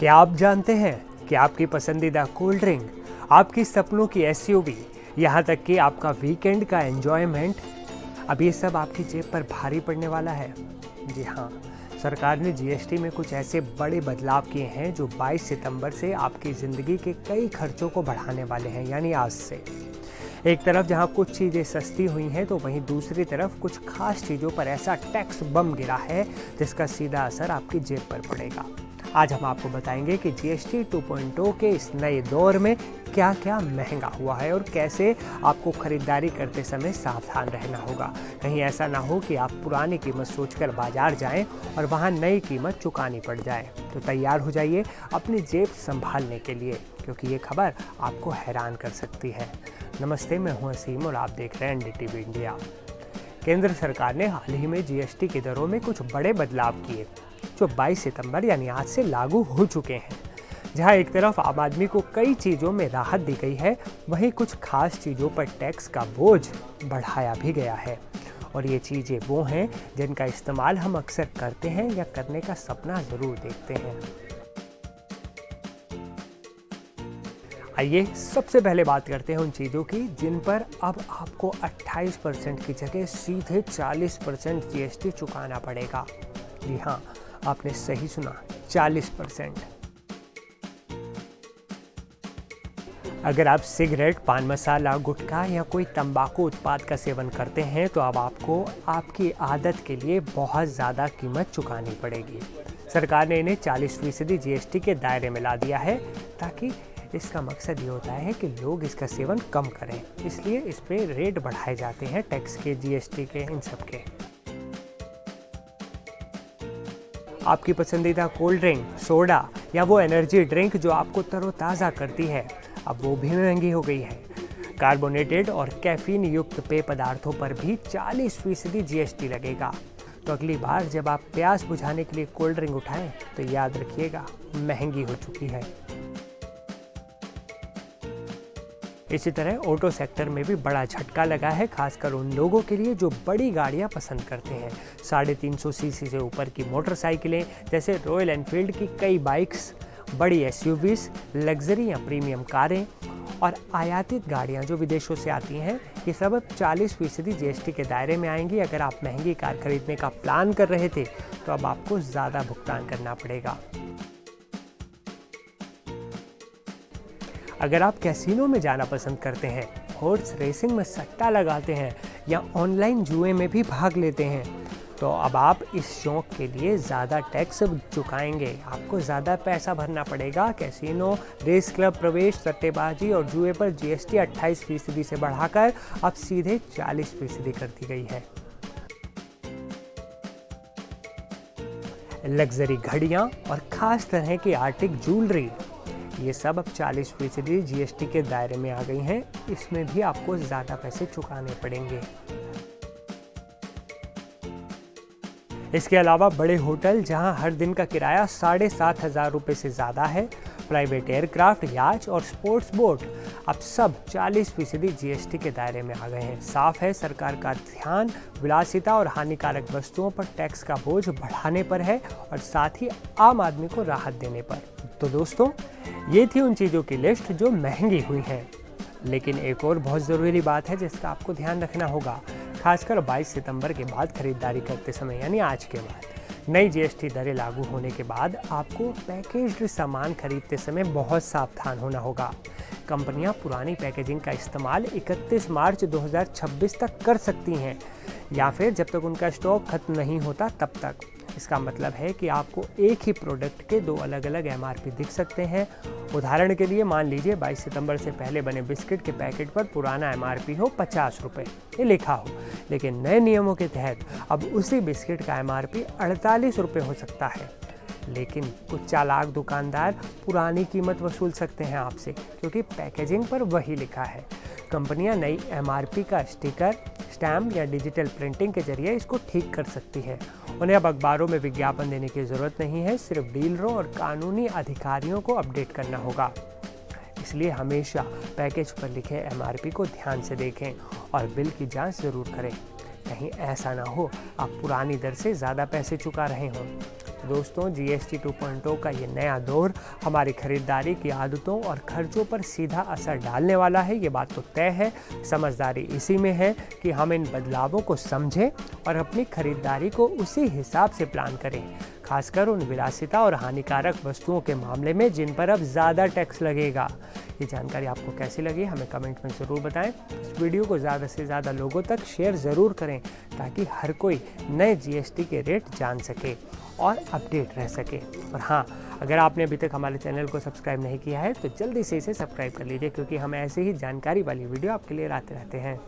क्या आप जानते हैं कि आपकी पसंदीदा कोल्ड ड्रिंक, आपकी सपनों की एसयूवी, यहाँ तक कि आपका वीकेंड का एंजॉयमेंट, अब ये सब आपकी जेब पर भारी पड़ने वाला है? जी हाँ, सरकार ने जीएसटी में कुछ ऐसे बड़े बदलाव किए हैं जो 22 सितंबर से आपकी ज़िंदगी के कई खर्चों को बढ़ाने वाले हैं, यानी आज से। एक तरफ जहां कुछ चीज़ें सस्ती हुई हैं, तो वहीं दूसरी तरफ कुछ खास चीज़ों पर ऐसा टैक्स बम गिरा है जिसका सीधा असर आपकी जेब पर पड़ेगा। आज हम आपको बताएंगे कि जीएसटी 2.0 के इस नए दौर में क्या क्या महंगा हुआ है और कैसे आपको खरीदारी करते समय सावधान रहना होगा। कहीं ऐसा ना हो कि आप पुरानी कीमत सोचकर बाजार जाएं और वहां नई कीमत चुकानी पड़ जाए। तो तैयार हो जाइए अपनी जेब संभालने के लिए, क्योंकि ये खबर आपको हैरान कर सकती है। नमस्ते, मैं हूं असीम और आप देख रहे हैं एनडीटीवी इंडिया। केंद्र सरकार ने हाल ही में जीएसटी की दरों में कुछ बड़े बदलाव किए जो 22 सितंबर यानी आज से लागू हो चुके हैं। जहां एक तरफ आम आदमी को कई चीज़ों में राहत दी गई है, वहीं कुछ खास चीज़ों पर टैक्स का बोझ बढ़ाया भी गया है। और ये चीज़ें वो हैं जिनका इस्तेमाल हम अक्सर करते हैं या करने का सपना ज़रूर देखते हैं। आइए सबसे पहले बात करते हैं उन चीज़ों की जिन पर अब आपको 28% की जगह सीधे 40% जीएसटी चुकाना पड़ेगा। जी हाँ, आपने सही सुना, 40%। अगर आप सिगरेट, पान मसाला, गुटखा या कोई तंबाकू उत्पाद का सेवन करते हैं तो अब आपको आपकी आदत के लिए बहुत ज़्यादा कीमत चुकानी पड़ेगी। सरकार ने इन्हें 40% जीएसटी के दायरे में ला दिया है, ताकि इसका मकसद ये होता है कि लोग इसका सेवन कम करें। इसलिए इस पे रेट बढ़ाए जाते हैं टैक्स के, जीएसटी के, इन सब के। आपकी पसंदीदा कोल्ड ड्रिंक, सोडा या वो एनर्जी ड्रिंक जो आपको तरोताज़ा करती है, अब वो भी महंगी हो गई है। कार्बोनेटेड और कैफीन युक्त पेय पदार्थों पर भी 40% जीएसटी लगेगा। तो अगली बार जब आप प्यास बुझाने के लिए कोल्ड ड्रिंक उठाएं तो याद रखिएगा, महंगी हो चुकी है। इसी तरह ऑटो सेक्टर में भी बड़ा झटका लगा है, खासकर उन लोगों के लिए जो बड़ी गाड़ियां पसंद करते हैं। 350 सीसी से ऊपर की मोटरसाइकिलें जैसे रॉयल एनफील्ड की कई बाइक्स, बड़ी एसयूवीज, लग्जरी या प्रीमियम कारें और आयातित गाड़ियां जो विदेशों से आती हैं, ये सब अब 40% जीएसटी के दायरे में आएंगी। अगर आप महंगी कार खरीदने का प्लान कर रहे थे तो अब आपको ज़्यादा भुगतान करना पड़ेगा। अगर आप कैसीनो में जाना पसंद करते हैं, हॉर्स रेसिंग में सट्टा लगाते हैं या ऑनलाइन जुए में भी भाग लेते हैं, तो अब आप इस शौक के लिए ज़्यादा टैक्स चुकाएंगे। आपको ज़्यादा पैसा भरना पड़ेगा। कैसीनो, रेस क्लब प्रवेश, सट्टेबाजी और जुए पर जीएसटी 28% से बढ़ाकर अब सीधे 40% कर दी गई है। लग्जरी घड़ियाँ और ख़ास तरह की आर्टिक ज्वेलरी, ये सब अब 40% जीएसटी के दायरे में आ गई हैं। इसमें भी आपको ज़्यादा पैसे चुकाने पड़ेंगे। इसके अलावा बड़े होटल जहां हर दिन का किराया 7,500 रुपये से ज़्यादा है, प्राइवेट एयरक्राफ्ट, याच और स्पोर्ट्स बोट अब सब 40% जीएसटी के दायरे में आ गए हैं। साफ है, सरकार का ध्यान विलासिता और हानिकारक वस्तुओं पर टैक्स का बोझ बढ़ाने पर है और साथ ही आम आदमी को राहत देने पर। तो दोस्तों, ये थी उन चीज़ों की लिस्ट जो महंगी हुई हैं। लेकिन एक और बहुत ज़रूरी बात है जिसका आपको ध्यान रखना होगा, खासकर 22 सितंबर के बाद खरीदारी करते समय, यानी आज के बाद। नई जीएसटी दरें लागू होने के बाद आपको पैकेज्ड सामान खरीदते समय बहुत सावधान होना होगा। कंपनियां पुरानी पैकेजिंग का इस्तेमाल 31 मार्च 2026 तक कर सकती हैं, या फिर जब तक उनका स्टॉक खत्म नहीं होता तब तक। इसका मतलब है कि आपको एक ही प्रोडक्ट के 2 अलग अलग एमआरपी दिख सकते हैं। उदाहरण के लिए मान लीजिए 22 सितंबर से पहले बने बिस्किट के पैकेट पर पुराना एमआरपी हो 50 रुपये, ये लिखा हो, लेकिन नए नियमों के तहत अब उसी बिस्किट का एमआरपी 48 रुपये हो सकता है। लेकिन कुछ चालाक दुकानदार पुरानी कीमत वसूल सकते हैं आपसे, क्योंकि पैकेजिंग पर वही लिखा है। कंपनियां नई एमआरपी का स्टिकर, स्टैम्प या डिजिटल प्रिंटिंग के जरिए इसको ठीक कर सकती है। उन्हें अब अखबारों में विज्ञापन देने की ज़रूरत नहीं है, सिर्फ डीलरों और कानूनी अधिकारियों को अपडेट करना होगा। इसलिए हमेशा पैकेज पर लिखे एमआरपी को ध्यान से देखें और बिल की जांच ज़रूर करें। कहीं ऐसा ना हो आप पुरानी दर से ज़्यादा पैसे चुका रहे हों। तो दोस्तों GST 2.0 का ये नया दौर हमारी खरीदारी की आदतों और खर्चों पर सीधा असर डालने वाला है, ये बात तो तय है। समझदारी इसी में है कि हम इन बदलावों को समझें और अपनी खरीदारी को उसी हिसाब से प्लान करें, खासकर उन विलासिता और हानिकारक वस्तुओं के मामले में जिन पर अब ज़्यादा टैक्स लगेगा। ये जानकारी आपको कैसी लगी हमें कमेंट में ज़रूर बताएं। इस वीडियो को ज़्यादा से ज़्यादा लोगों तक शेयर ज़रूर करें ताकि हर कोई नए GST के रेट जान सके और अपडेट रह सके। और हाँ, अगर आपने अभी तक हमारे चैनल को सब्सक्राइब नहीं किया है तो जल्दी से इसे सब्सक्राइब कर लीजिए, क्योंकि हम ऐसे ही जानकारी वाली वीडियो आपके लिए लाते रहते हैं।